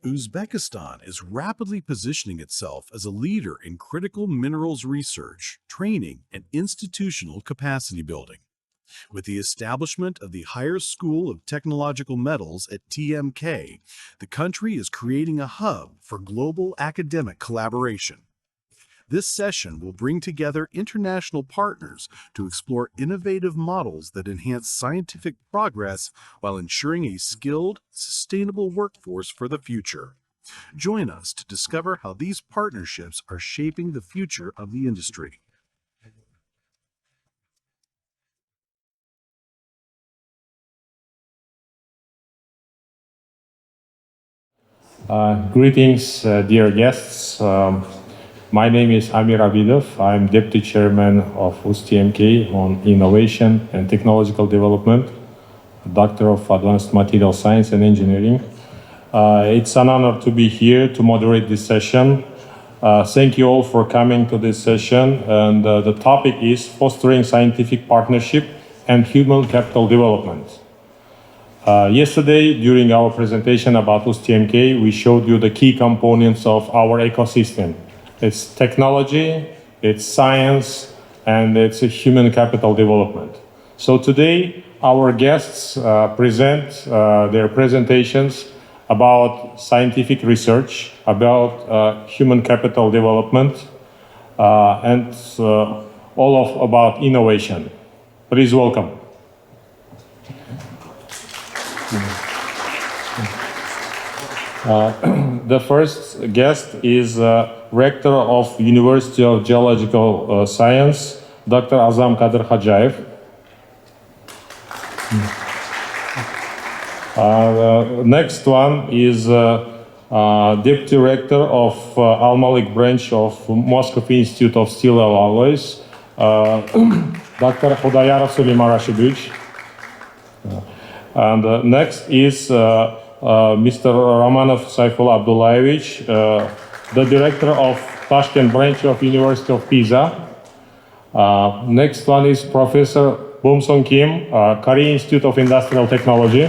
Uzbekistan is rapidly positioning itself as a leader in critical minerals research, training, and institutional capacity building. With the establishment of the Higher School of Technological Metals at TMK, the country is creating a hub for global academic collaboration. This session will bring together international partners to explore innovative models that enhance scientific progress while ensuring a skilled, sustainable workforce for the future. Join us to discover how these partnerships are shaping the future of the industry. Greetings, dear guests. My name is Amir Abidov. I'm Deputy Chairman of USTMK on Innovation and Technological Development, Doctor of Advanced Material Science and Engineering. It's an honor to be here to moderate this session. Thank you all for coming to this session. And the topic is fostering scientific partnership and human capital development. Yesterday, during our presentation about USTMK, we showed you the key components of our ecosystem. It's technology, it's science, and it's a human capital development. So today, our guests present their presentations about scientific research, about human capital development, and about innovation. Please welcome. The first guest is Rector of University of Geological Science, Dr. Azam Kadir Khajayev. Next one is Deputy Rector of Al-Malik branch of Moscow Institute of Steel Alloys, Dr. Khudayarov Suleiman Rashidovich. And next is Mr. Romanov Saifullah Abdullaevich, the Director of Tashkent branch of University of Pisa. Next one is Professor Bum-Sung Kim, Korea Institute of Industrial Technology.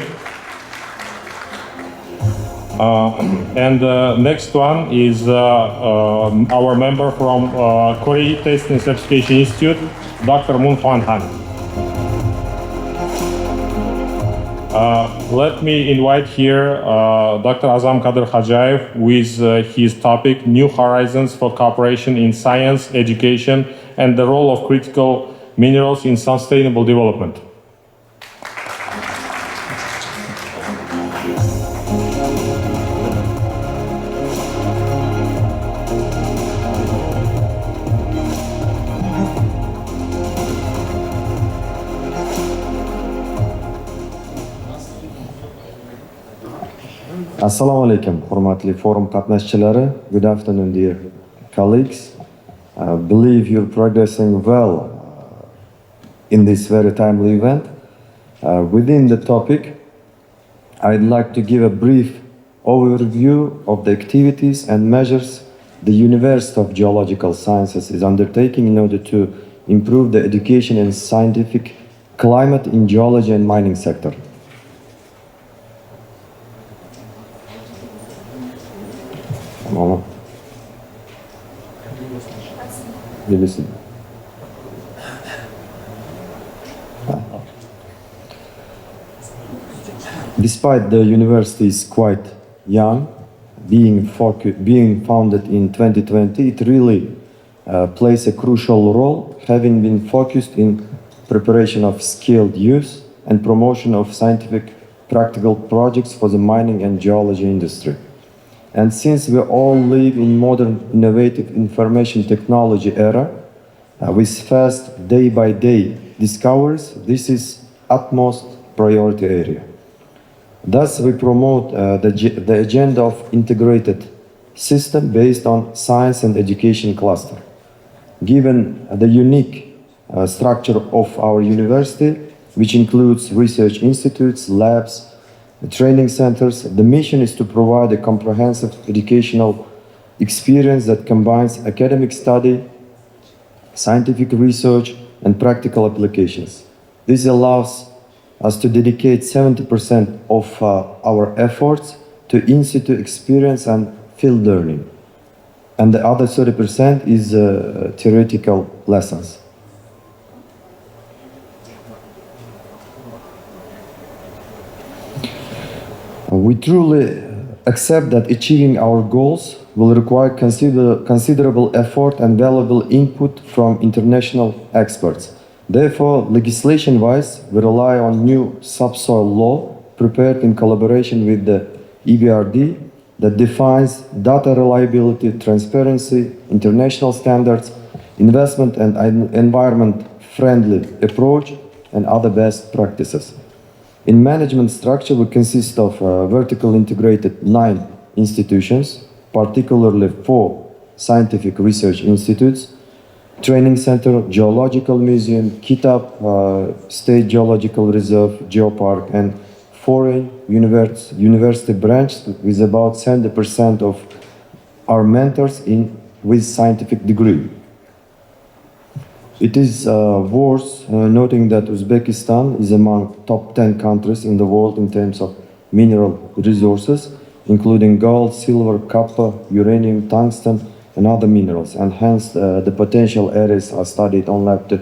And next one is our member from Korea Test and Certification Institute, Dr. Moon Hwan Han. Let me invite here Dr. Azam Kadir Khajayev with his topic, New Horizons for Cooperation in Science, Education, and the Role of Critical Minerals in Sustainable Development. Assalomu alaykum, hurmatli forum qatnashchilari. Good afternoon, dear colleagues. I believe you're progressing well in this very timely event. Within the topic, I'd like to give a brief overview of the activities and measures the University of Geological Sciences is undertaking in order to improve the education and scientific climate in geology and mining sector. Despite the university is quite young, being founded in 2020, it really plays a crucial role, having been focused in preparation of skilled youth and promotion of scientific practical projects for the mining and geology industry. And since we all live in modern innovative information technology era, with fast day-by-day discoveries, this is utmost priority area. Thus, we promote the agenda of integrated system based on science and education cluster. Given the unique structure of our university, which includes research institutes, labs, training centers, the mission is to provide a comprehensive educational experience that combines academic study, scientific research, and practical applications. This allows us to dedicate 70% of our efforts to in-situ experience and field learning. And the other 30% is theoretical lessons. We truly accept that achieving our goals will require considerable effort and valuable input from international experts. Therefore, legislation-wise, we rely on new subsoil law prepared in collaboration with the EBRD that defines data reliability, transparency, international standards, investment and environment-friendly approach, and other best practices. In management structure, we consist of vertical integrated 9 institutions, particularly 4 scientific research institutes, training center, geological museum, Kitab, State Geological Reserve, Geopark, and foreign university branch with about 70% of our mentors with scientific degree. It is worth noting that Uzbekistan is among top 10 countries in the world in terms of mineral resources, including gold, silver, copper, uranium, tungsten, and other minerals, and hence the potential areas are studied only up to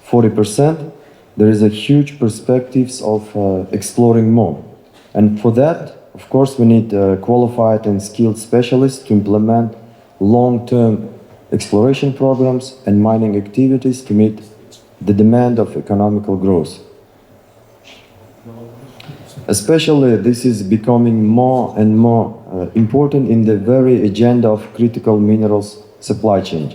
40%. There is a huge perspectives of exploring more. And for that, of course, we need qualified and skilled specialists to implement long-term exploration programs and mining activities to meet the demand of economical growth. Especially, this is becoming more and more important in the very agenda of critical minerals supply chain.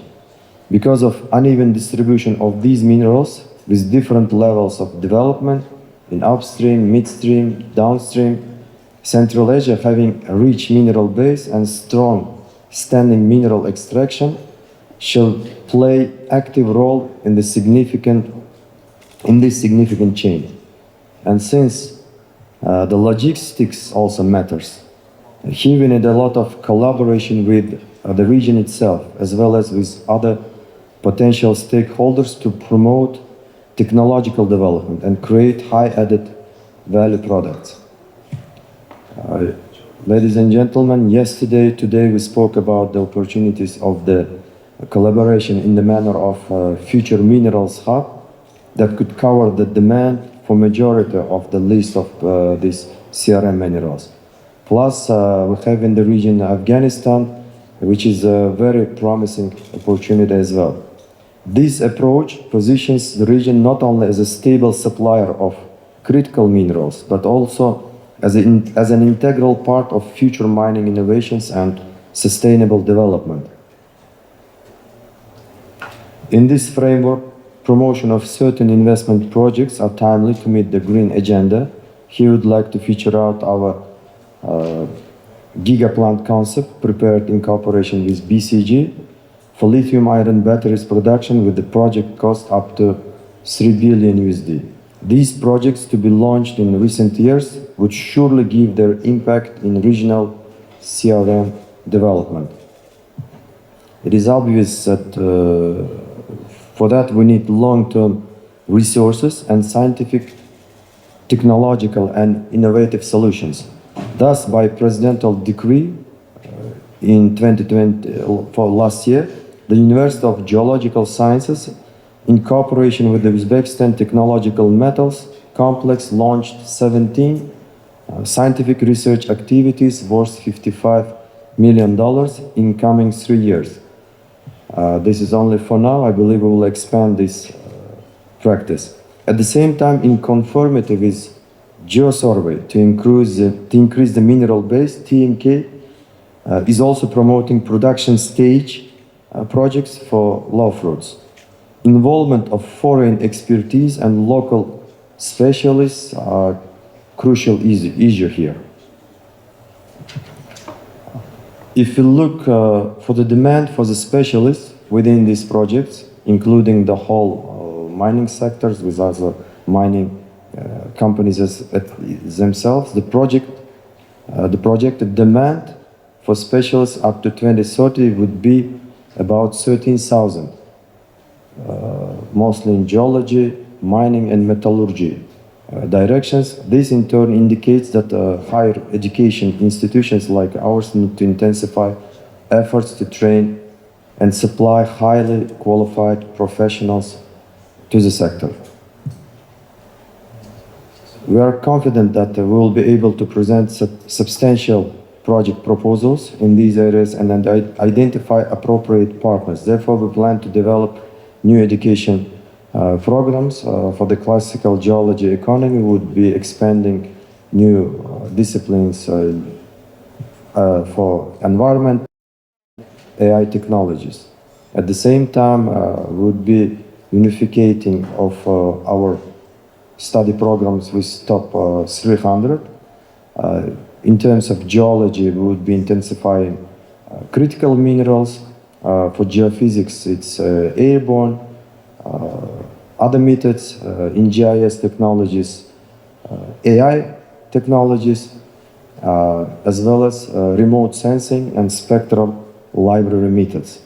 Because of uneven distribution of these minerals with different levels of development in upstream, midstream, downstream, Central Asia having a rich mineral base and strong standing mineral extraction shall play active role in this significant chain. And since the logistics also matters, here we need a lot of collaboration with the region itself, as well as with other potential stakeholders to promote technological development and create high added value products. Ladies and gentlemen, today we spoke about the opportunities of the collaboration in the manner of future minerals hub that could cover the demand for majority of the list of these CRM minerals. Plus, we have in the region Afghanistan, which is a very promising opportunity as well. This approach positions the region not only as a stable supplier of critical minerals, but also as an integral part of future mining innovations and sustainable development. In this framework, promotion of certain investment projects are timely to meet the green agenda. Here we'd like to feature out our gigaplant concept prepared in cooperation with BCG for lithium iron batteries production with the project cost up to 3 billion USD. These projects to be launched in recent years would surely give their impact in regional CRM development. It is obvious that for that we need long-term resources and scientific, technological and innovative solutions. Thus, by presidential decree in 2020 for last year, the University of Geological Sciences, in cooperation with the Uzbekistan Technological Metals Complex, launched 17 scientific research activities worth $55 million in coming 3 years. This is only for now. I believe we will expand this practice. At the same time, in conformity with geosurvey to increase the mineral base, TMK is also promoting production stage projects for low fruits. Involvement of foreign expertise and local specialists are crucial issue here. If you look for the demand for the specialists within these projects, including the whole mining sectors with other mining companies themselves, the projected demand for specialists up to 2030 would be about 13,000, mostly in geology, mining and metallurgy. directions. This in turn indicates that higher education institutions like ours need to intensify efforts to train and supply highly qualified professionals to the sector. We are confident that we will be able to present substantial project proposals in these areas and identify appropriate partners. Therefore, we plan to develop new education programs for the classical geology economy. We would be expanding new disciplines for environment, AI technologies. At the same time, we would be unificating of our study programs with top 300. In terms of geology, we would be intensifying critical minerals. For geophysics, it's airborne, other methods in GIS technologies, AI technologies, as well as remote sensing and spectral library methods.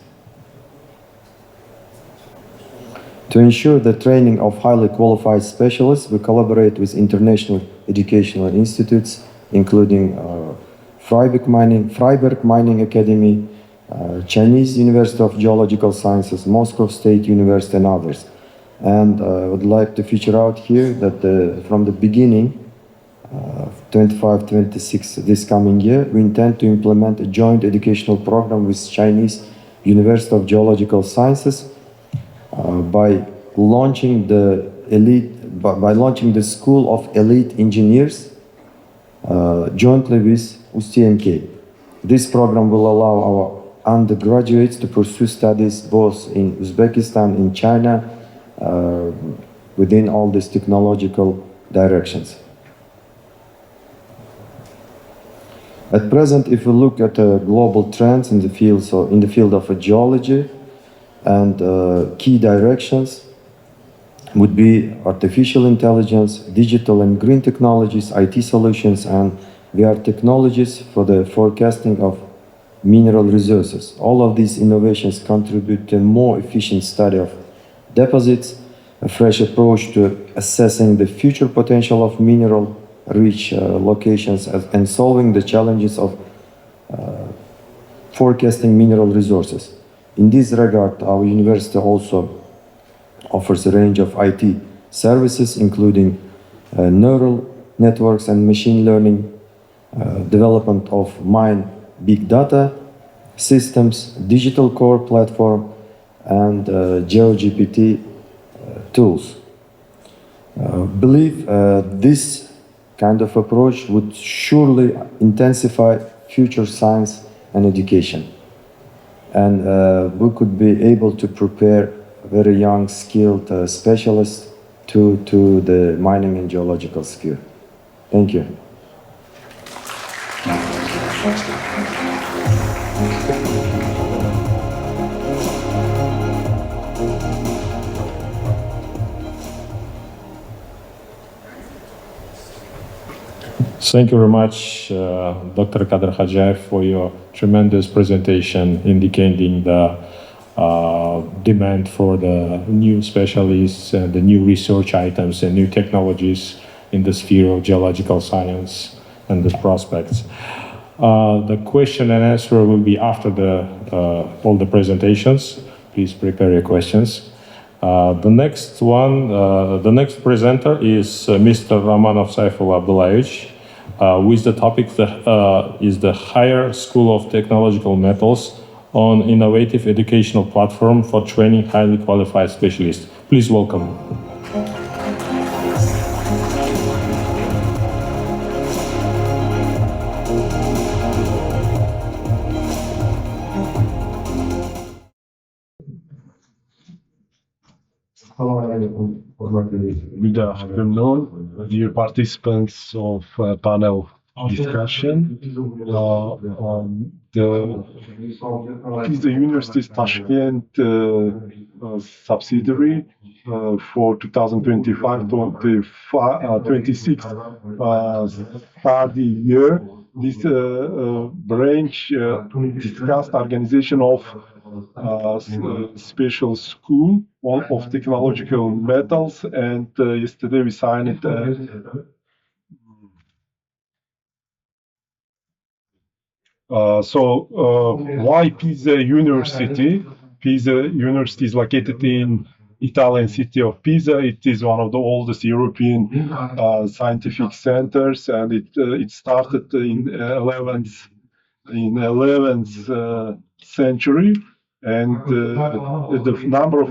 To ensure the training of highly qualified specialists, we collaborate with international educational institutes, including Freiburg Mining Academy, Chinese University of Geological Sciences, Moscow State University, and others. And I would like to feature out here that from the beginning, 25-26 this coming year, we intend to implement a joint educational program with Chinese University of Geological Sciences by launching the School of Elite Engineers jointly with USTMK. This program will allow our undergraduates to pursue studies both in Uzbekistan and China within all these technological directions. At present, if we look at global trends in the field of geology, and key directions would be artificial intelligence, digital and green technologies, IT solutions, and VR technologies for the forecasting of mineral resources. All of these innovations contribute to a more efficient study of deposits, a fresh approach to assessing the future potential of mineral-rich locations, and solving the challenges of forecasting mineral resources. In this regard, our university also offers a range of IT services, including neural networks and machine learning, development of mine big data systems, digital core platform, and GeoGPT tools. Believe this kind of approach would surely intensify future science and education. And we could be able to prepare very young, skilled specialists to the mining and geological sphere. Thank you. Thank you very much, Dr. Kader Hadjaev, for your tremendous presentation indicating the demand for the new specialists and the new research items and new technologies in the sphere of geological science and the prospects. The question and answer will be after all the presentations. Please prepare your questions. The next presenter is Mr. Romanov Saifullah Abdullaevich, with the topic is the Higher School of Technological Metals on innovative educational platform for training highly qualified specialists. Please welcome. Good afternoon, dear participants of panel discussion. It is the University's Tashkent subsidiary for 2025-26 study year. this branch discussed organization of special school of technological metals, and yesterday we signed it. Why Pisa University? Pisa University is located in Italian city of Pisa. It is one of the oldest European scientific centers, and it started in 11th century, and the number of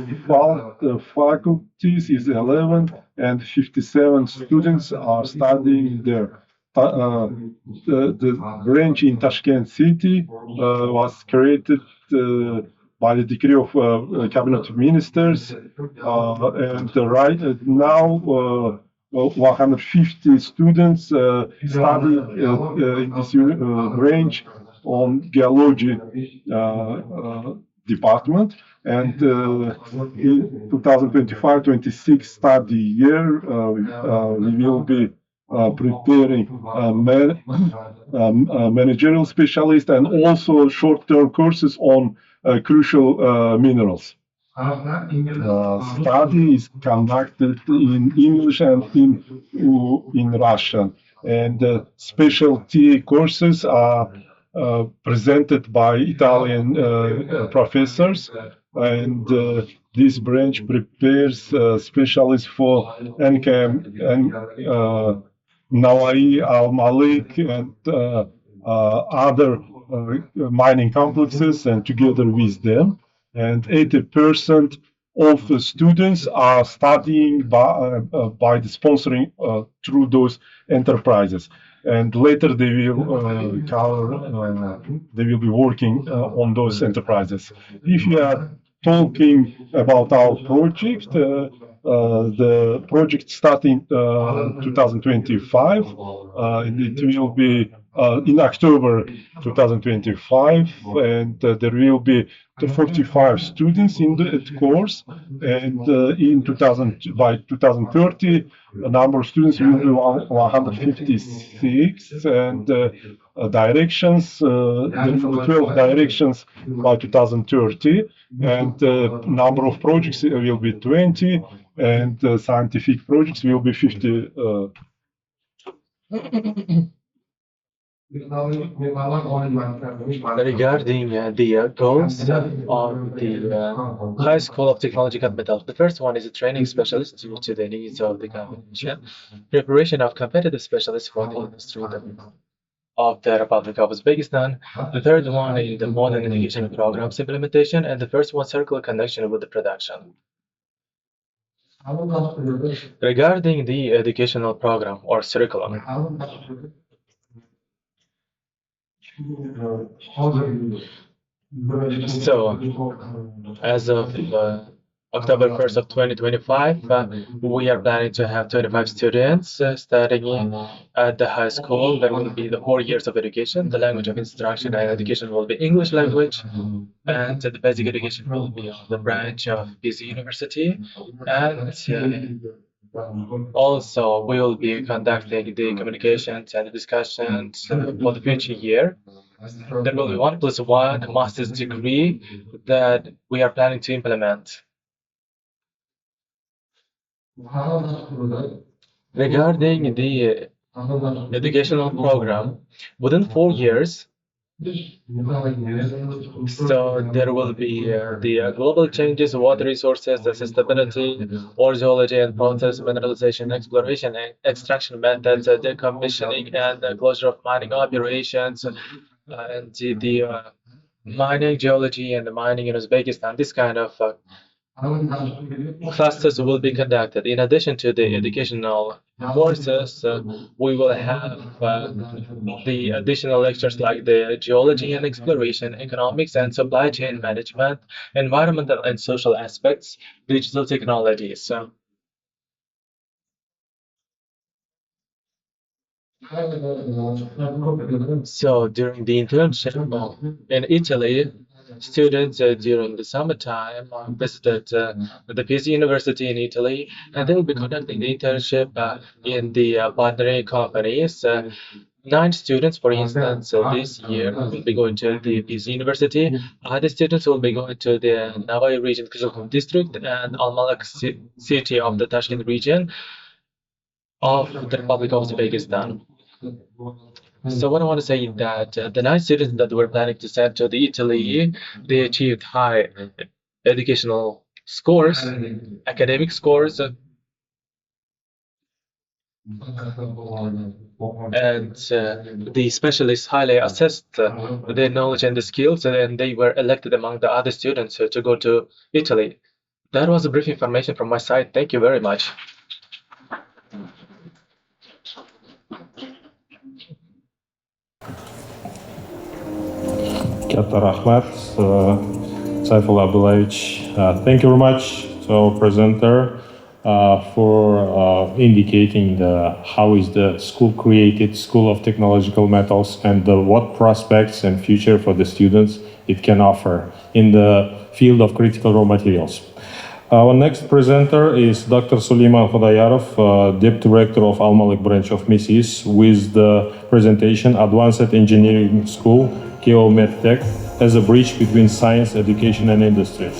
faculties is 11, and 57 students are studying there. The branch in Tashkent city was created by the decree of cabinet ministers, and right now 150 students study in this branch on geology department, and in 2025-26 study year we will be preparing managerial specialists and also short-term courses on crucial minerals. Study is conducted in English and in Russian, and specialty courses are presented by Italian professors, and this branch prepares specialists for NKM and Nawai, Al Malik, and other mining complexes, and together with them. And 80% of the students are studying by the sponsoring through those enterprises. And later they will they will be working on those enterprises. If you are talking about our project, the project starting 2025, and it will be in October 2025, and there will be 45 students in the course, and by 2030, the number of students will be 156, and directions, there will be 12 directions by 2030, and number of projects will be 20, and scientific projects will be 50. Regarding the goals of the High School of Technological Metals, the first one is a training specialist due to the needs of the competition, preparation of competitive specialists for the industry of the Republic of Uzbekistan. The third one is the modern education programs implementation, and the first one circular connection with the production. Regarding the educational program or curriculum, so as of October 1st of 2025, we are planning to have 25 students studying at the high school. There will be the 4 years of education. The language of instruction and education will be English language, and the basic education will be on the branch of BC University. And also, we will be conducting the communications and discussions for the future year. There will be 1+1 master's degree that we are planning to implement. Regarding the educational program, within 4 years, so there will be the global changes, water resources, the sustainability, ore geology and process, mineralization, exploration and extraction methods, decommissioning and the closure of mining operations, and the mining geology and the mining in Uzbekistan. This kind of classes will be conducted. In addition to the educational courses, we will have the additional lectures like the geology and exploration, economics and supply chain management, environmental and social aspects, digital technologies. So during the internship in Italy, students during the summertime visited the Pisa University in Italy, and they will be conducting the internship in the partnering companies. 9 students, for instance, this year will be going to this university. Other students will be going to the Navai region, Kizilkum district, and Almalak city of the Tashkent region of the Republic of Uzbekistan. So what I want to say is that the 9 students that were planning to send to the Italy, they achieved high educational scores, academic scores, and the specialists highly assessed their knowledge and the skills, and they were elected among the other students to go to Italy. That was a brief information from my side. Thank you very much. Katta rahmat, Saifullah Abdullaevich. Thank you very much to our presenter for indicating how is the school created, School of Technological Metals, and what prospects and future for the students it can offer in the field of critical raw materials. Our next presenter is Dr. Suleiman Khudayarov, Deputy Director of Almalik branch of MISIS, with the presentation Advanced Engineering School, KEO-MedTech, as a bridge between science, education, and industry.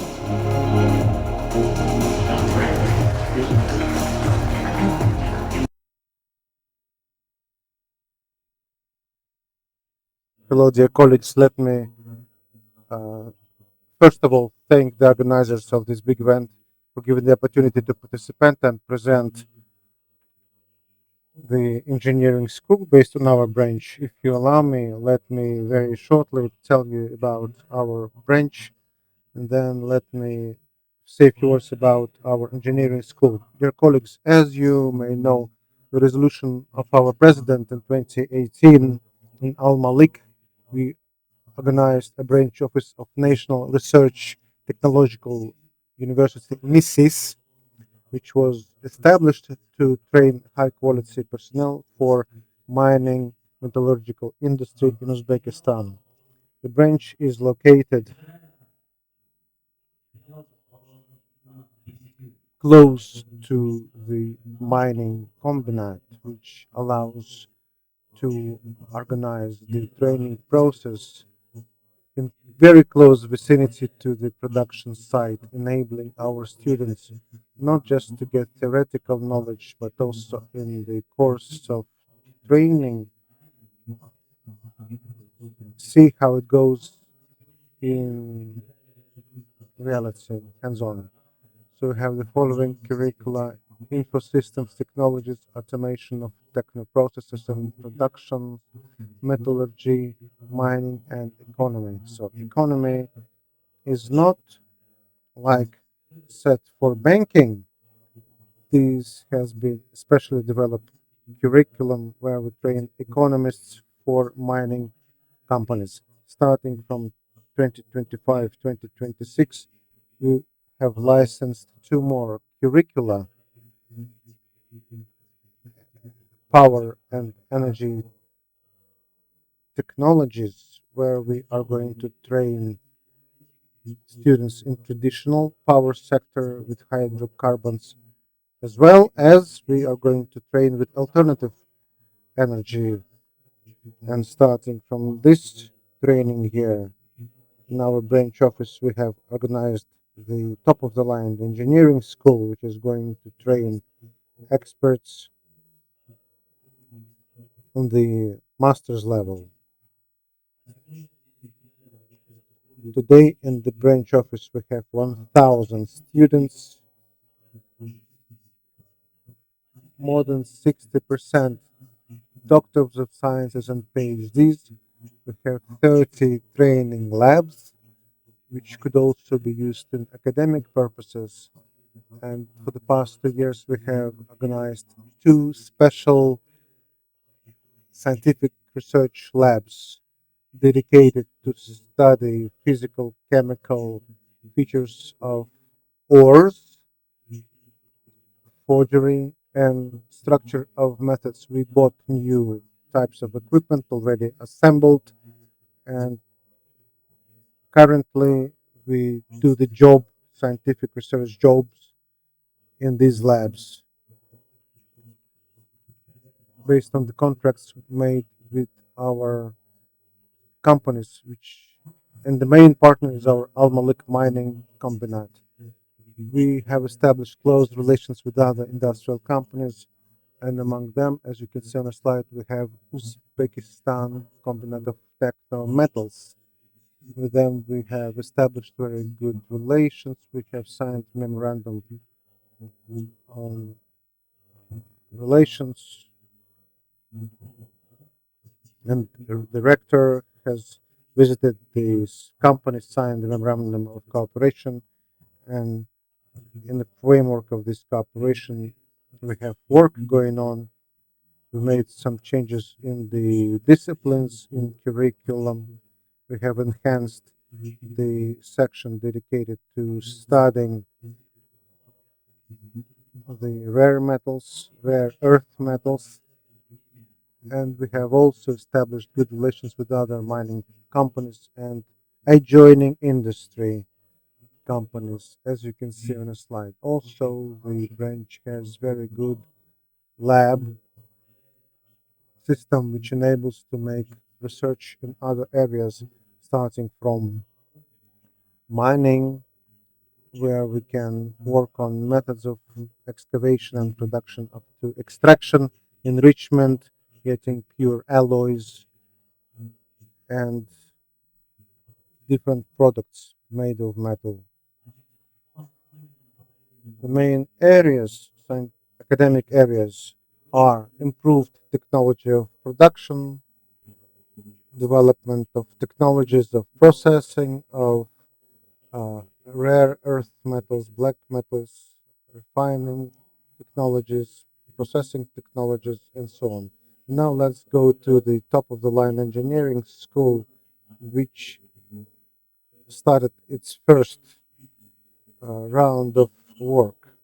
Hello, dear colleagues. Let me first of all thank the organizers of this big event for giving the opportunity to participate and present the engineering school based on our branch. If you allow me, let me very shortly tell you about our branch, and then let me say a few words about our engineering school. Dear colleagues, as you may know, the resolution of our president in 2018 in Al Malik, we organized a branch office of National Research Technological University, NISIS, which was established to train high quality personnel for mining metallurgical industry in Uzbekistan. The branch is located close to the mining combinat, which allows to organize the training process in very close vicinity to the production site, enabling our students not just to get theoretical knowledge, but also in the course of training, see how it goes in reality, hands-on. So we have the following curricula: info systems, technologies, automation of techno processes and production, metallurgy, mining, and economy. So economy is not like set for banking. This has been specially developed curriculum where we train economists for mining companies. Starting from 2025-2026, we have licensed 2 more curricula: power and energy technologies, where we are going to train students in traditional power sector with hydrocarbons, as well as we are going to train with alternative energy. And starting from this training here in our branch office, we have organized the top of the line engineering school, which is going to train experts on the master's level. Today in the branch office, we have 1,000 students, more than 60% doctors of sciences and PhDs. We have 30 training labs, which could also be used in academic purposes. And for the past 2 years, we have organized 2 special scientific research labs dedicated to study physical, chemical features of ores, forgery, and structure of methods. We bought new types of equipment already assembled, and currently we do the scientific research jobs in these labs based on the contracts made with our companies, and the main partner is our Al Malik Mining Combinate. We have established close relations with other industrial companies, and among them, as you can see on the slide, we have Uzbekistan Combinate of Techno Metals. With them, we have established very good relations. We have signed memorandum on relations, and the director has visited these companies, signed the memorandum of cooperation, and in the framework of this cooperation, we have work going on. We made some changes in the disciplines in curriculum. We have enhanced the section dedicated to studying the rare earth metals, and we have also established good relations with other mining companies and adjoining industry companies, as you can see on the slide. Also, the branch has very good lab system which enables to make research in other areas, starting from mining, where we can work on methods of excavation and production, up to extraction, enrichment, getting pure alloys and different products made of metal. The main areas, academic areas, are improved technology of production, development of technologies of processing of rare earth metals, black metals, refining technologies, processing technologies, and so on. Now let's go to the top of the line engineering school, which started its first round of work.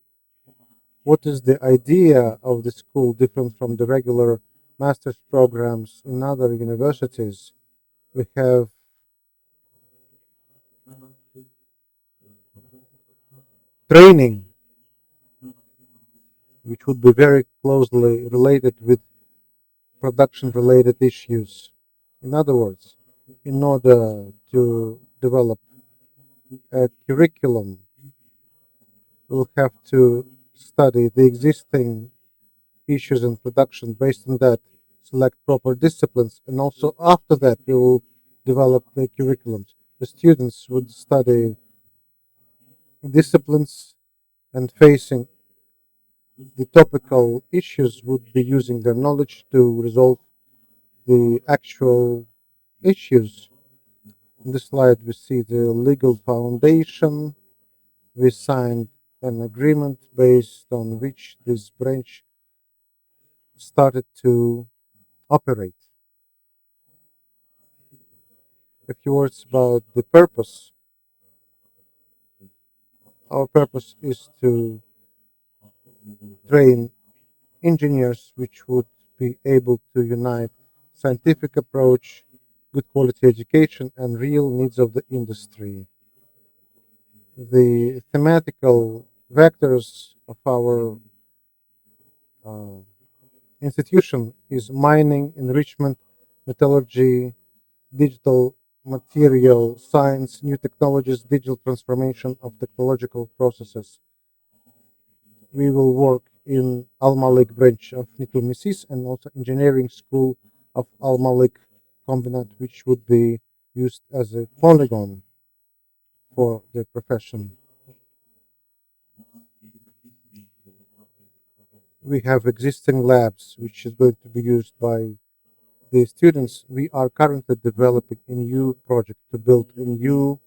What is the idea of the school different from the regular master's programs in other universities? We have training, which would be very closely related with production related issues. In other words, in order to develop a curriculum, we'll have to study the existing issues in production. Based on that, select proper disciplines, and also after that, we will develop the curriculums. The students would study disciplines, and facing the topical issues would be using their knowledge to resolve the actual issues. In this slide, we see the legal foundation. We signed an agreement based on which this branch started to operate. A few words about the purpose. Our purpose is to train engineers which would be able to unite scientific approach, good quality education, and real needs of the industry. The thematical vectors of our uh, institution is mining, enrichment, metallurgy, digital material science, new technologies, digital transformation of technological processes. We will work in Al Malik branch of Nitul Misis and also engineering school of Al Malik Combinate, which would be used as a polygon for the profession. We have existing labs, which is going to be used by the students. We are currently developing a new project to build a new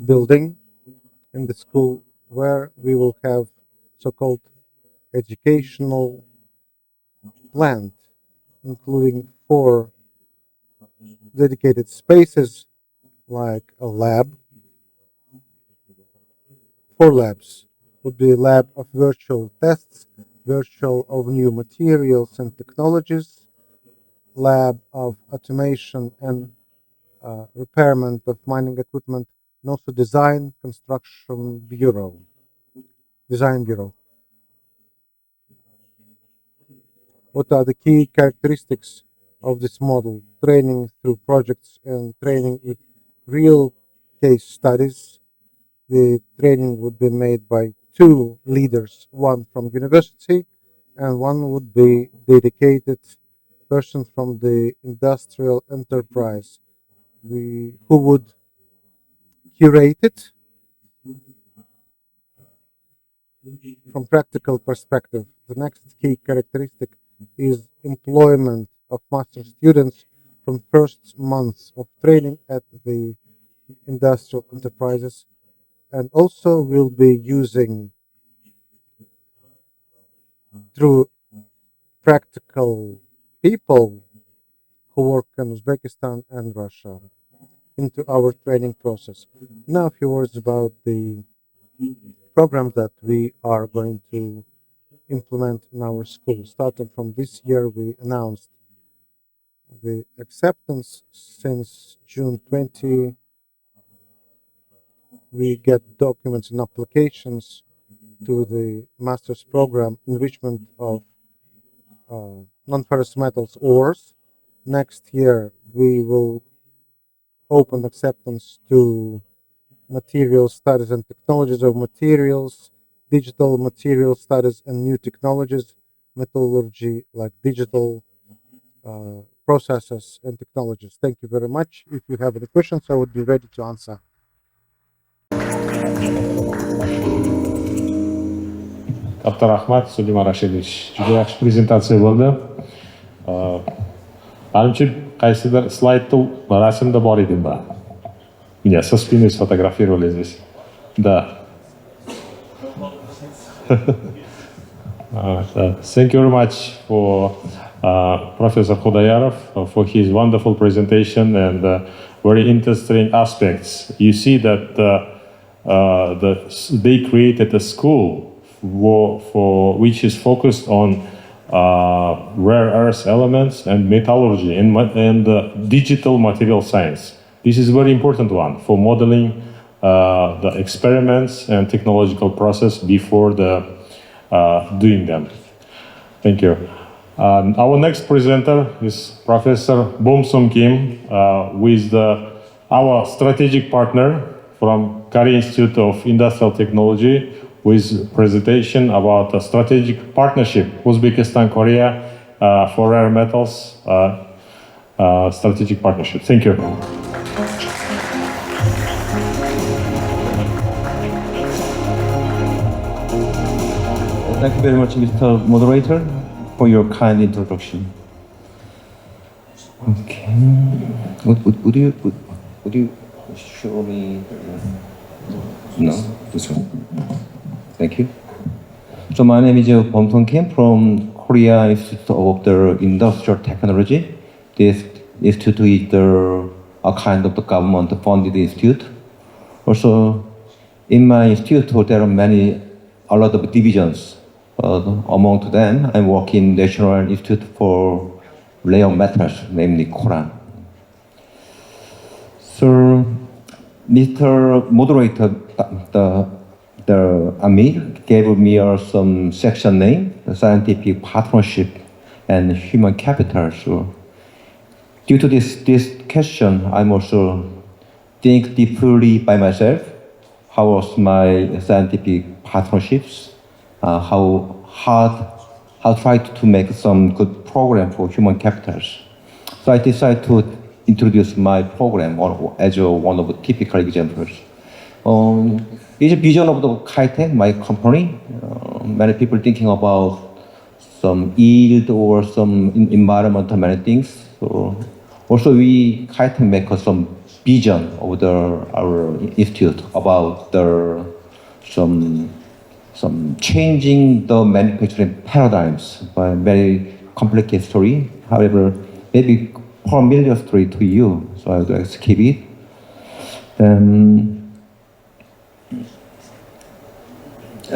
building in the school where we will have so-called educational plant, including 4 dedicated spaces like a lab. 4 labs would be a lab of virtual tests, virtual of new materials and technologies, lab of automation and repairment of mining equipment, and also design construction bureau, design bureau. What are the key characteristics of this model, training through projects and training with real case studies. The training would be made by two leaders, one from university and one would be dedicated person from the industrial enterprise who would curate it from practical perspective. The next key characteristic is employment of master students from first months of training at the industrial enterprises, and also will be using through practical people who work in Uzbekistan and Russia into our training process. Now, a few words about the program that we are going to implement in our school. Starting from this year, we announced the acceptance since June 20. We get documents and applications to the master's program enrichment of non-ferrous metals ores. Next year, we will open acceptance to material studies and technologies of materials, digital material studies and new technologies, metallurgy like digital processes and technologies. Thank you very much. If you have any questions, I would be ready to answer. Katta rahmat, Sulayman Rashidovich. Juda yaxshi prezentatsiya bo'ldi. Manimcha qaysidir slaydda rasmda bor edi bu. Меня со спины сфотографировали здесь. Да. Thank you very much for Professor Khudayarov for his wonderful presentation and very interesting aspects. You see that they created a school for which is focused on rare earth elements and metallurgy and digital material science. This is a very important one for modeling the experiments and technological process before doing them. Thank you. Our next presenter is Professor Bomsung Kim, who is our strategic partner from Korea Institute of Industrial Technology, with presentation about a strategic partnership Uzbekistan-Korea for rare metals strategic partnership. Thank you. Thank you very much, Mr. Moderator, for your kind introduction. Okay. Would you show me? No, this one. Thank you. So my name is Bomsung Kim from Korea Institute of the Industrial Technology. This institute is a kind of the government-funded institute. Also, in my institute, there are a lot of divisions. Among them, I work in National Institute for Rare Metals, namely Koran. So, Mr. Moderator, the Amir gave me some section name, the scientific partnership and human capital. So, due to this question, I'm also think deeply by myself. How was my scientific partnerships? How tried to make some good program for human capitals. So I decided to introduce my program as one of the typical examples. It's a vision of the Kitech, my company. Many people thinking about some yield or some environmental many things. So also we Kitech make some vision of our institute about some changing the manufacturing paradigms by very complicated story. However, maybe familiar story to you, so I will skip it.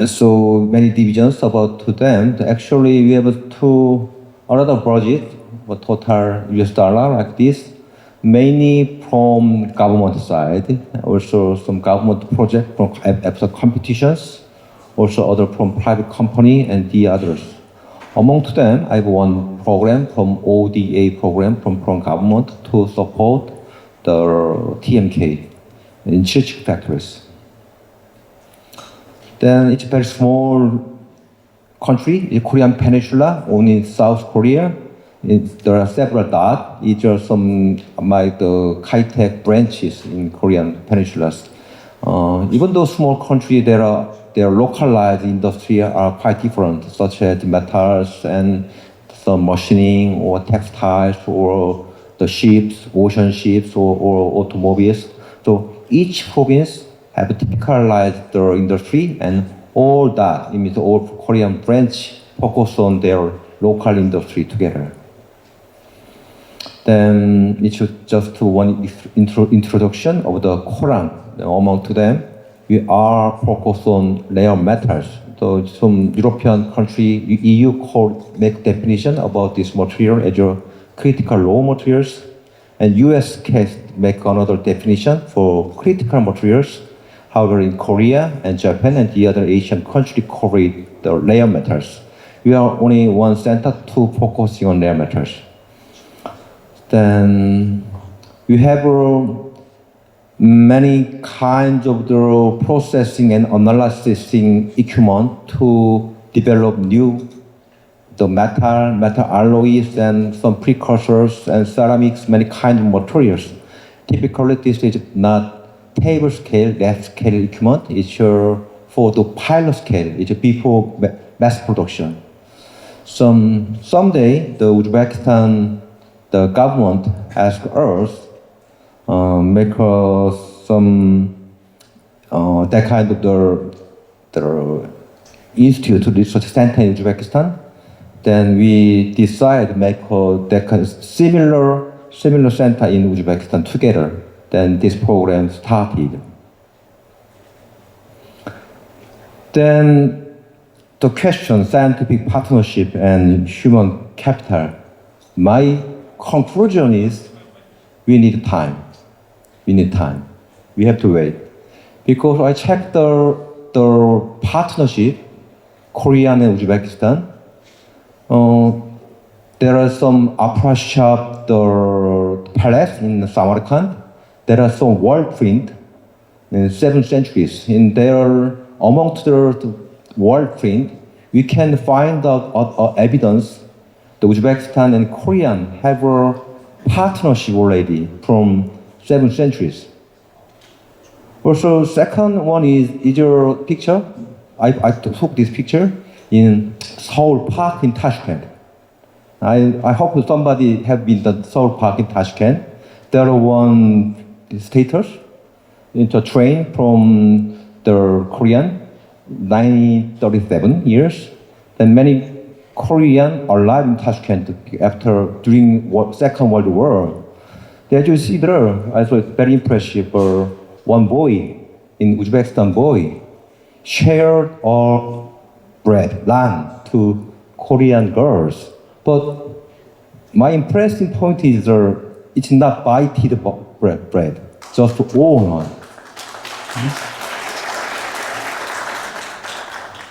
So many divisions about to them. Actually, we have another project, for total US dollar like this, mainly from government side, also some government project from competitions, also other from private company and the others. Among them, I have one program from ODA program from government to support the TMK in chip factories. Then it's a very small country, the Korean Peninsula, only South Korea. There are several dots. These are some the high-tech branches in Korean peninsulas. Even though small country, their localized industry are quite different, such as metals and some machining or textiles or the ships, ocean ships or automobiles. So each province have typicalized their industry, and all that, it means all Korean branch focus on their local industry together. Then it's just one introduction of the Koran. Among them, we are focused on rare metals. So some European country, EU make definition about this material as a critical raw materials, and US case make another definition for critical materials. However, in Korea and Japan and the other Asian countries cover the rare metals. We are only one center to focusing on rare metals. Then we have many kinds of the processing and analyzing equipment to develop new metal alloys and some precursors and ceramics, many kinds of materials. Typically, this is not table scale, lab scale equipment. It's for the pilot scale. It's before mass production. Someday, the Uzbekistan, the government asked us make some that kind of the institute research center in Uzbekistan. Then we decide to make that kind of similar center in Uzbekistan together. Then this program started. Then the question, scientific partnership and human capital. My conclusion is we need time. We need time. We have to wait. Because I checked the partnership, Korea and Uzbekistan. There are some opera shop, the palace in Samarkand. There are some wall print in 7th centuries. And there, amongst the wall print, we can find out evidence the Uzbekistan and Korean have a partnership already from 7th centuries. Also, second one is your picture. I took this picture in Seoul Park in Tashkent. I hope somebody have been to Seoul Park in Tashkent. There one status into a train from the Korean 1937 years. Then many Korean arrived in Tashkent during Second World War. As you see there, I was very impressive. One boy in Uzbekistan shared our bread, land to Korean girls. But my impressive point is it's not bited bread, just own one.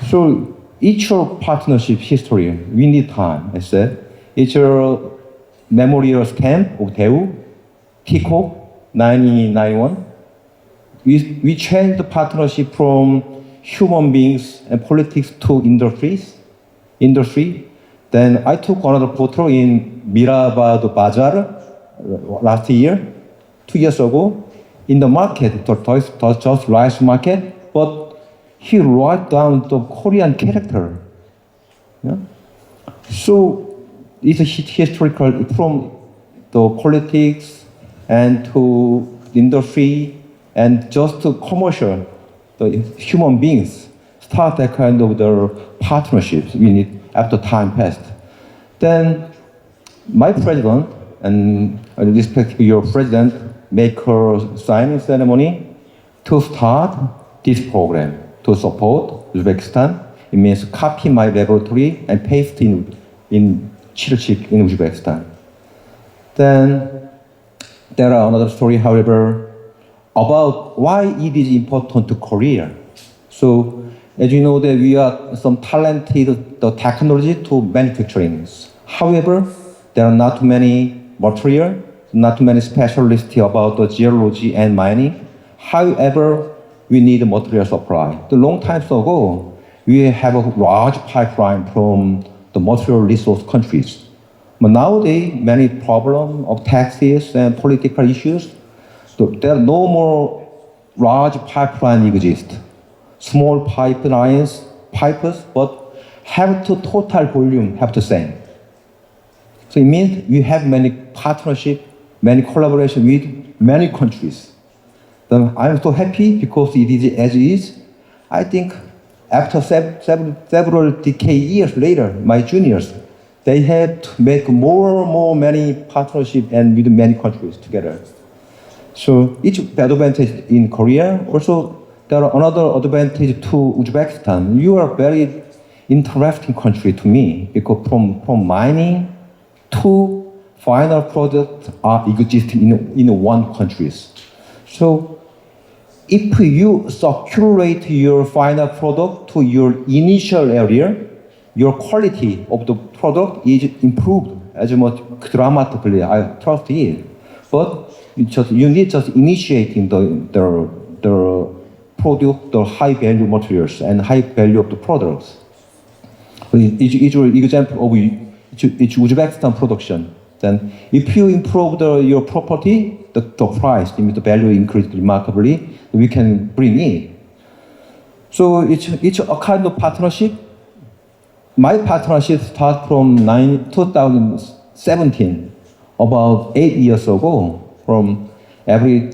So each partnership history, we need time, I said. Each memorial stamp of Daewoo, Peacock, 1991. We changed the partnership from human beings and politics to industry. Then I took another photo in Mirabad Bazaar last year, 2 years ago, in the market, just rice market, but he wrote down the Korean character. Yeah? So it's a historical from the politics and to industry and just to commercial, the human beings start that kind of the partnerships we need after time passed. Then my president and respect your president make a signing ceremony to start this program to support Uzbekistan. It means copy my laboratory and paste in Chilchik in Uzbekistan. Then there are another story, however, about why it is important to Korea. So As you know, that we are some talented the technology to manufacturing. However, there are not many material, not many specialists about the geology and mining. However, we need a material supply. The long time ago, we have a large pipeline from the material resource countries. But nowadays, many problems of taxes and political issues, so there are no more large pipeline exist. Small pipelines, pipes, but have to total volume have the same. So it means we have many partnership, many collaboration with many countries. Then I'm so happy because it is as is. I think after several decade years later, my juniors, they have to make more and more many partnership and with many countries together. So each advantage in Korea. Also, there are another advantage to Uzbekistan. You are very interesting country to me because from mining to final products are existing in one countries. So if you circulate your final product to your initial area, your quality of the product is improved as much dramatically, I trust it. But you need just initiating the product, the high value materials and high value of the products. Each example of each Uzbekistan production. Then if you improve your property, the price, the value increased remarkably, we can bring in. So it's a kind of partnership. My partnership started from 2017, about 8 years ago. From every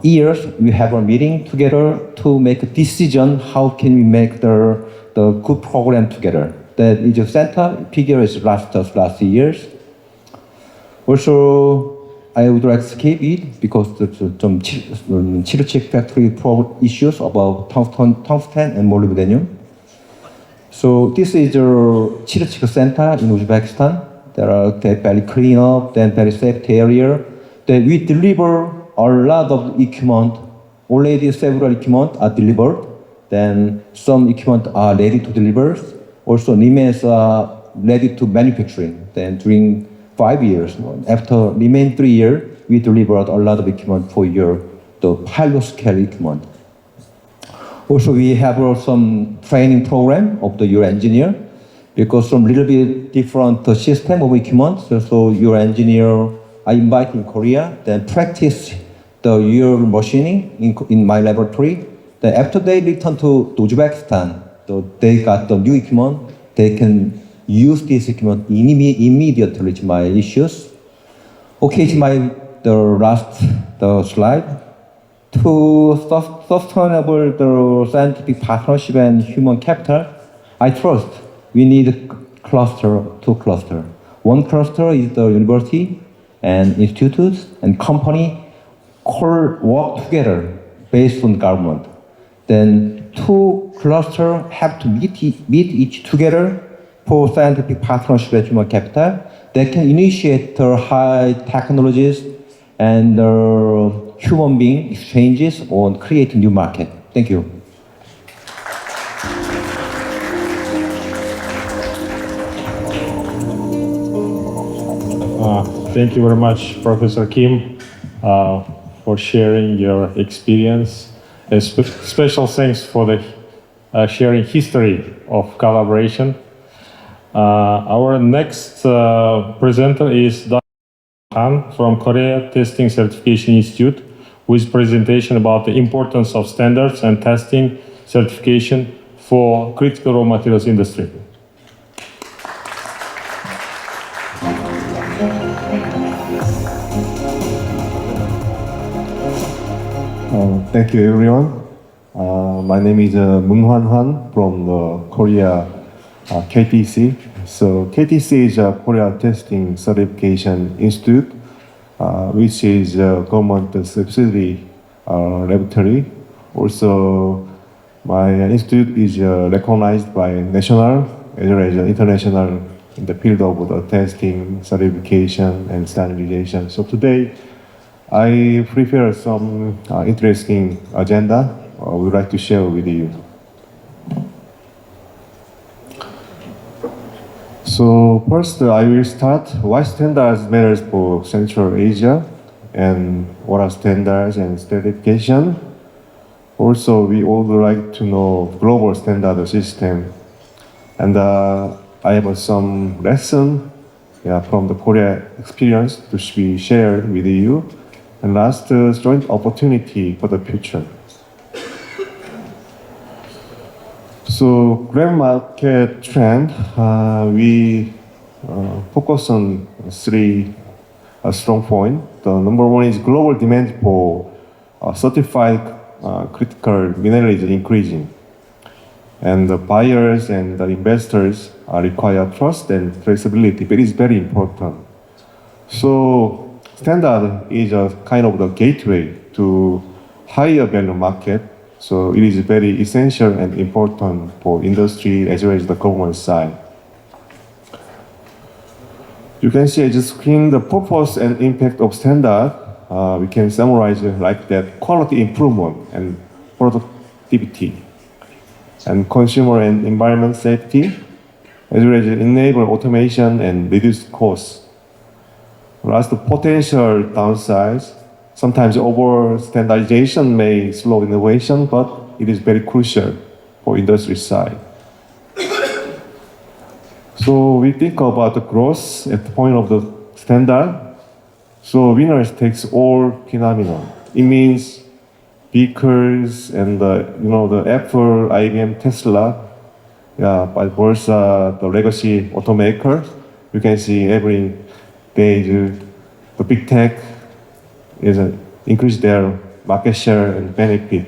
years, we have a meeting together to make a decision how can we make the good program together. That is a center figure is last years. Also, I would like to skip it because there's some Chirchik factory issues about tungsten and molybdenum. So this is the Chirchik center in Uzbekistan. There are very clean up, then very safe area. Then we deliver a lot of equipment. Already several equipment are delivered. Then some equipment are ready to deliver. Also remains are ready to manufacturing. Then during 5 years, after remain 3 years, we delivered a lot of equipment for the pilot scale equipment. Also, we have some training program of your engineer because some little bit different system of equipment. So your engineer I invite in Korea, then practice your machining in my laboratory. Then after they return to Uzbekistan, they got the new equipment. They can use this equipment immediately to my issues. Okay, it's the last slide. To sustainable the scientific partnership and human capital, I trust we need two cluster. One cluster is the university and institutes and company work together based on government. Then two cluster have to meet each together for scientific partnership and human capital. They can initiate the high technologies and human being exchanges or create a new market. Thank you. Thank you very much, Professor Kim, for sharing your experience. A special thanks for the sharing history of collaboration. Our next presenter is Dr. Han from Korea Testing Certification Institute, with presentation about the importance of standards and testing certification for critical raw materials industry. Thank you, everyone. My name is Moon-Hwan Han from Korea KTC. So KTC is a Korea Testing Certification Institute, which is a government subsidiary laboratory. Also, my institute is recognized by national as well as international in the field of the testing, certification, and standardization. So today, I prepared some interesting agenda I would like to share with you. So first, I will start why standards matters for Central Asia and what are standards and certification. Also, we would like to know global standard system. And I have some lesson from the Korea experience to be shared with you. And last, joint opportunity for the future. So, grand market trend, we focus on three strong points. The number one is global demand for certified critical minerals is increasing. And the buyers and the investors require trust and traceability, but it's very important. So standard is a kind of the gateway to higher value market. So it is very essential and important for industry as well as the government side. You can see at the screen the purpose and impact of standard. We can summarize it like that: quality improvement and productivity, and consumer and environment safety, as well as enable automation and reduce costs. Whereas the potential downsides, sometimes over standardization may slow innovation, but it is very crucial for industry side. So we think about the growth at the point of the standard. So winners takes all phenomenon. It means vehicles and the Apple, IBM, Tesla, but also the legacy automaker. You can see every day the big tech is increase their market share and benefit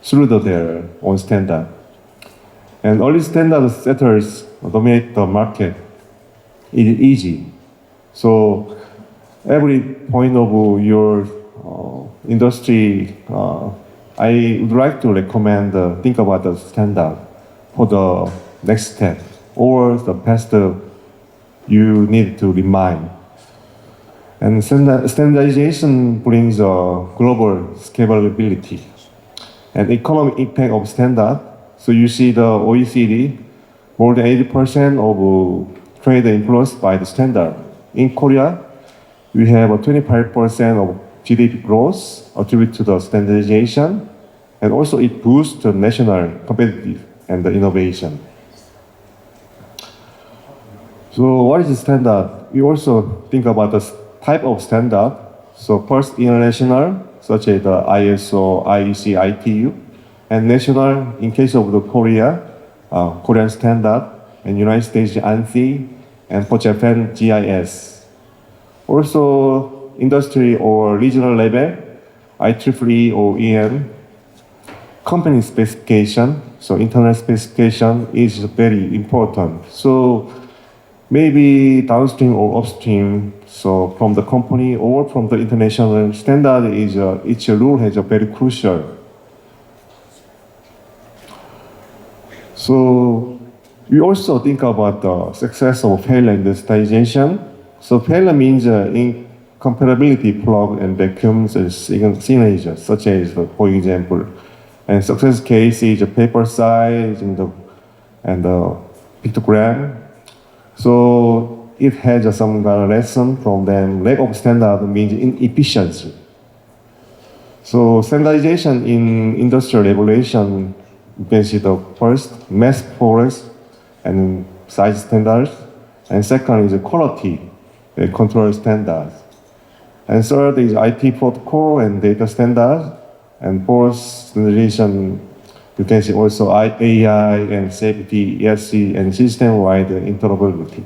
through their own standard. And early standard setters dominate the market. It is easy. So every point of your industry, I would like to recommend think about the standard for the next step or the past you need to remind. And standardization brings global scalability and economic impact of standard. So you see the OECD, more than 80% of trade influenced by the standard. In Korea, we have a 25% of GDP growth attributed to the standardization, and also it boosts the national competitiveness and the innovation. So what is the standard? We also think about the type of standard. So first, international, such as the ISO, IEC, ITU, and national, in case of the Korea, Korean standard, and United States ANSI, and for Japan, GIS. Also, industry or regional level, IEEE or EN, company specification, so internal specification is very important. So maybe downstream or upstream, so from the company or from the international standard is each rule has a very crucial. So we also think about the success of failure industrialization. So failure means incompatibility plug and vacuums and signatures, such as, for example, and success case is a paper size and the pictogram. So it has some kind of lesson from them. Lack of standard means inefficiency. So standardization in industrial regulation, you can see the first, mass progress and size standards, and second is quality control standards. And third is IT protocol and data standards, and fourth, standardization, you can see also AI and safety, ESG, and system-wide interoperability.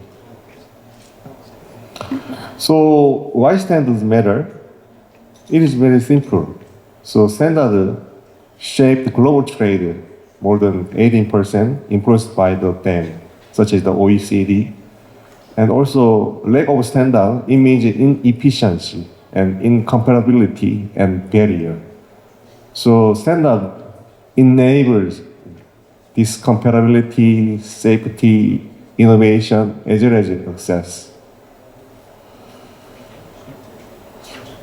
So why standards matter? It is very simple. So standards shape global trade more than 18% influenced by them, such as the OECD. And also lack of standard, it means inefficiency and incompatibility and barrier. So standard enables this compatibility, safety, innovation, as well as access.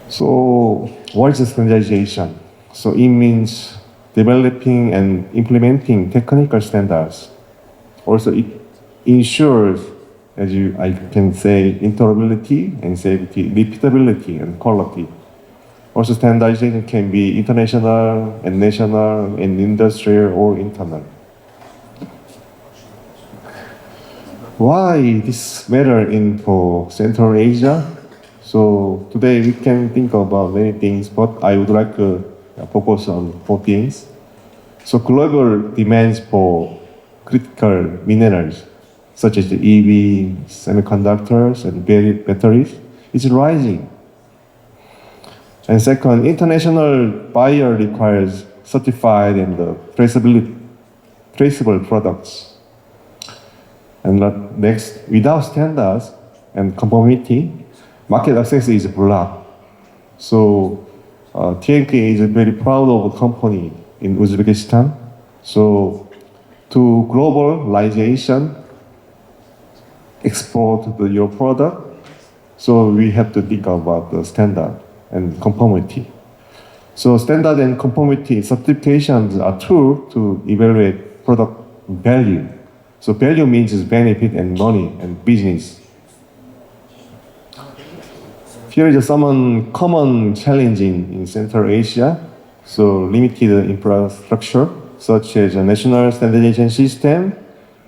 So what is standardization? So it means developing and implementing technical standards. Also, it ensures I can say, interoperability and safety, repeatability and quality. Also, standardization can be international and national and industrial or internal. Why this matter in for Central Asia? So today we can think about many things, but I would like to focus on 4 things. So global demands for critical minerals, such as the EV, semiconductors, and batteries, is rising. And second, international buyer requires certified and traceable products. And next, without standards and conformity, market access is blocked. So TNK is very proud of a company in Uzbekistan. So to globalization, export your product, so we have to think about the standard and conformity. So standard and conformity certifications are tools to evaluate product value. So value means benefit and money and business. Here is some common challenge in Central Asia. So limited infrastructure, such as a national standardization system,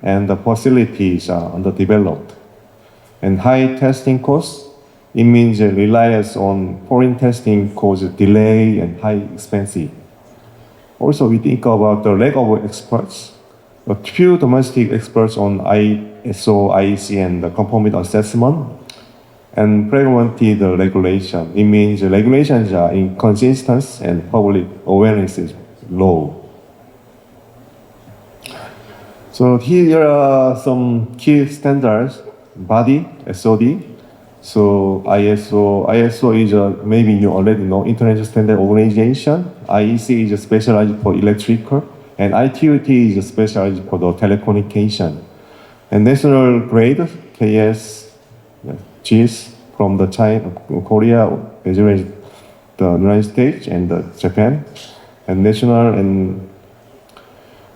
and the facilities are underdeveloped. And high testing costs, it means reliance on foreign testing causes delay and high expenses. Also, we think about the lack of experts. A few domestic experts on ISO, IEC, and the conformity assessment, and fragmented regulation. It means regulations are inconsistent and public awareness is low. So here are some key standards. Body, SOD. So ISO is maybe you already know, International Standard Organization. IEC is specialized for electrical, and ITUT is specialized for the telecommunication. And national grade, KS, GS from the China, Korea, as well as the United States and Japan, and national and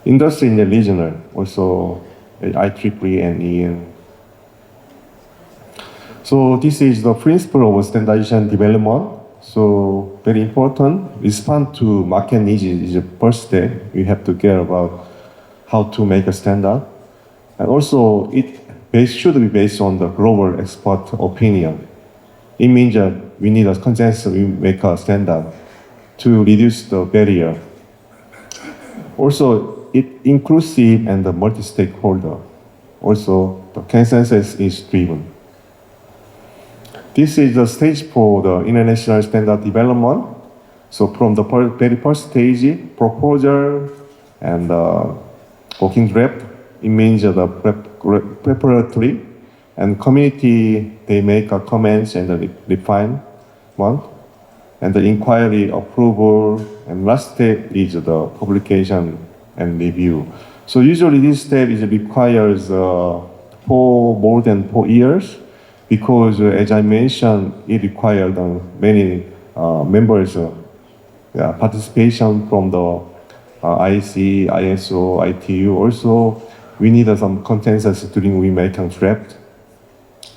industry in the regional, also IEEE and EN. So this is the principle of standardization development. So very important, respond to market needs is the first step. We have to care about how to make a standard. And also it should be based on the global expert opinion. It means that we need a consensus, we make a standard to reduce the barrier. Also, it inclusive and the multi-stakeholder. Also, the consensus is driven. This is the stage for the international standard development. So from the very first stage, proposal and working draft, it means the preparatory, and community, they make a comments and the refinement, and the inquiry, approval, and last step is the publication and review. So usually this step requires more than 4 years, because as I mentioned, it required many members' participation from the IC, ISO, ITU. Also, we need some consensus during we make a draft.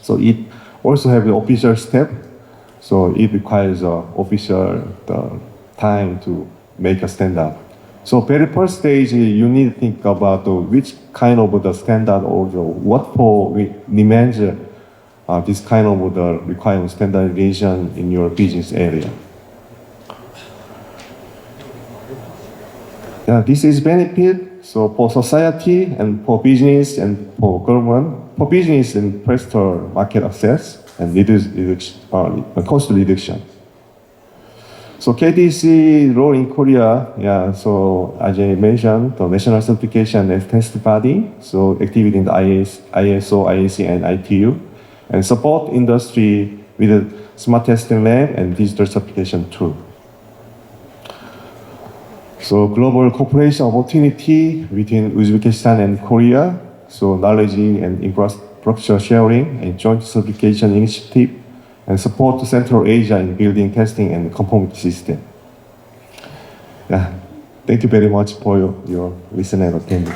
So it also have an official step. So it requires official time to make a standard. So very first stage, you need to think about which kind of the standard or what for demands this kind of the requirement standardization in your business area. This is benefit, so for society and for business and for government. For business and faster market access and cost reduction. So KTC role in Korea, so as I mentioned, the national certification and test body, so activity in the ISO, IEC, and ITU, and support industry with a smart testing lab and digital certification tool. So global cooperation opportunity between Uzbekistan and Korea, so knowledge and infrastructure sharing and joint certification initiative, and support to Central Asia in building, testing, and conformity system. Thank you very much for your listening and attending.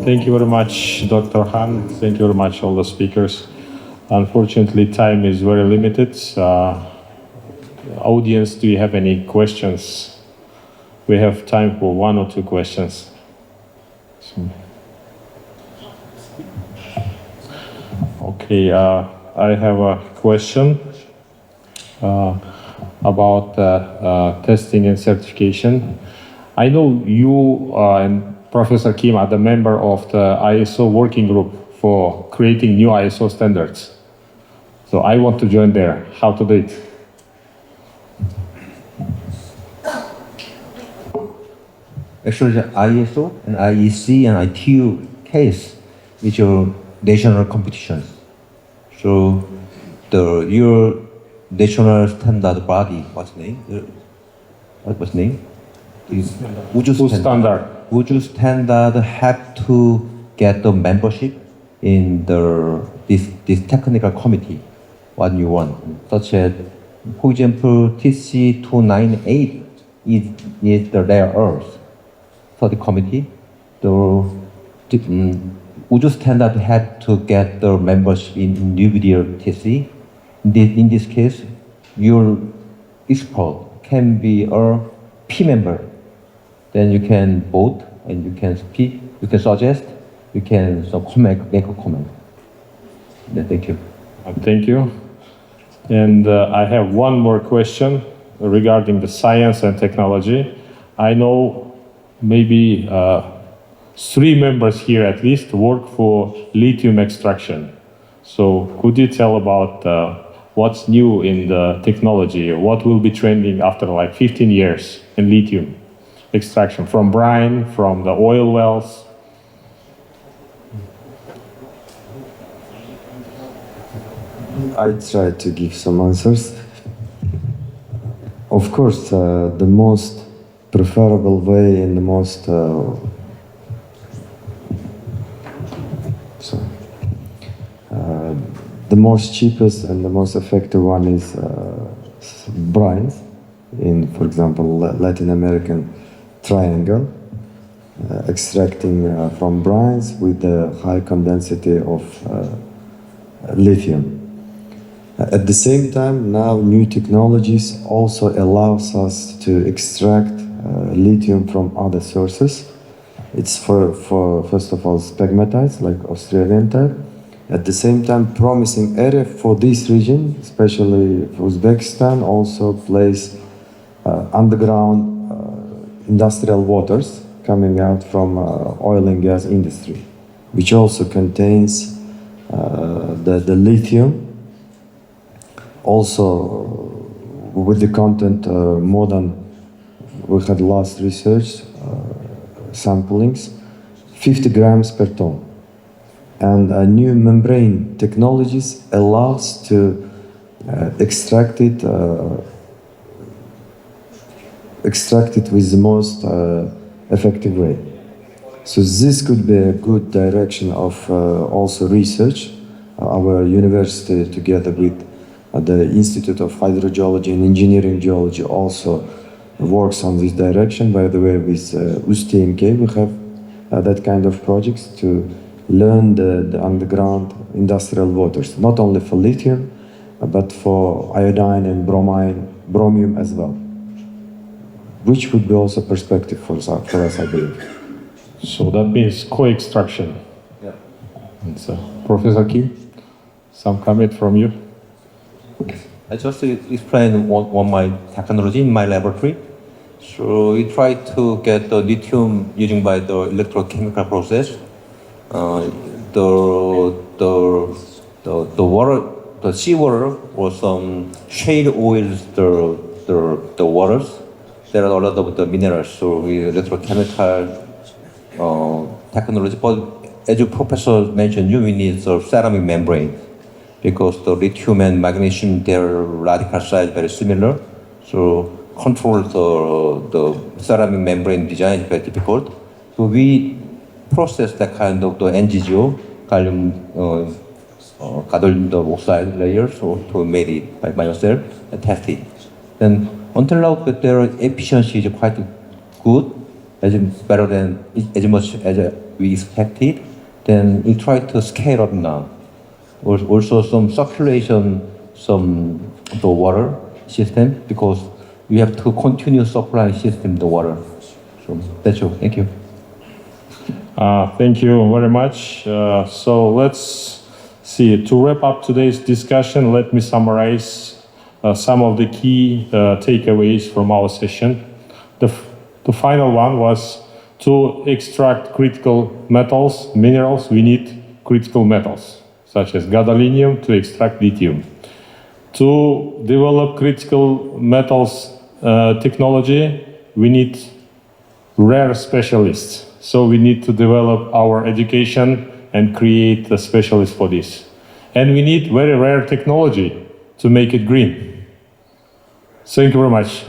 Thank you very much, Dr. Han. Thank you very much, all the speakers. Unfortunately, time is very limited. Audience, do you have any questions? We have time for 1 or 2 questions. Okay, I have a question about testing and certification. I know you and Professor Kim are the member of the ISO working group for creating new ISO standards. So I want to join there. How to do it? Actually, the ISO and IEC and ITU case is a national competition. So your national standard body, what's the name? What's the name? Is Uju standard. Uju standard have to get the membership in this technical committee. What you want, such as, for example, TC 298 is the rare earth. For the committee, the Uju standard had to get the membership in individual TC. In this case, your expert can be a P member. Then you can vote and you can speak, you can suggest, you can make a comment. Thank you. Thank you. And I have one more question regarding the science and technology. I know maybe 3 members here at least work for lithium extraction. So could you tell about what's new in the technology? What will be trending after like 15 years in lithium extraction from brine, from the oil wells? I try to give some answers. Of course, the most preferable way and the most the most cheapest and the most effective one is brines in, for example, Latin American triangle, extracting from brines with the high condensity of lithium. At the same time, now new technologies also allows us to extract lithium from other sources. It's for first of all pegmatites like Australian type. At the same time, promising area for this region, especially for Uzbekistan, also plays underground industrial waters coming out from oil and gas industry, which also contains the lithium. Also, with the content more than we had last research samplings, 50 grams per ton. And new membrane technologies allows to extract it with the most effective way. So this could be a good direction of also research. Our university, together with the Institute of Hydrogeology and Engineering Geology, also works on this direction. By the way, with USTMK, we have that kind of projects to learn the underground industrial waters, not only for lithium, but for iodine and bromium as well, which would be also perspective for us, I believe. So that means co-extraction. Yeah. And so, Professor Kim, some comment from you? I just explained one my technology in my laboratory. So we try to get the lithium using by the electrochemical process. The water, the seawater, or some shale oils the waters. There are a lot of the minerals, so we electrochemical technology. But as your professor mentioned, we need the ceramic membrane, because the lithium and magnesium, their radical size very similar. So control the ceramic membrane design is very difficult. So we process that kind of the NGGO, gallium gadolinium oxide layers, so to make it by yourself and test it. Then until now, their efficiency is quite good, better than as much as we expected, then we try to scale up now. Also some circulation, the water system, because we have to continue supplying system the water. So that's all. Thank you. Thank you very much. So let's see. To wrap up today's discussion, let me summarize some of the key takeaways from our session. The final one was to extract critical metals, minerals, we need critical metals, such as gadolinium to extract lithium. To develop critical metals technology, we need rare specialists. So we need to develop our education and create a specialist for this. And we need very rare technology to make it green. Thank you very much.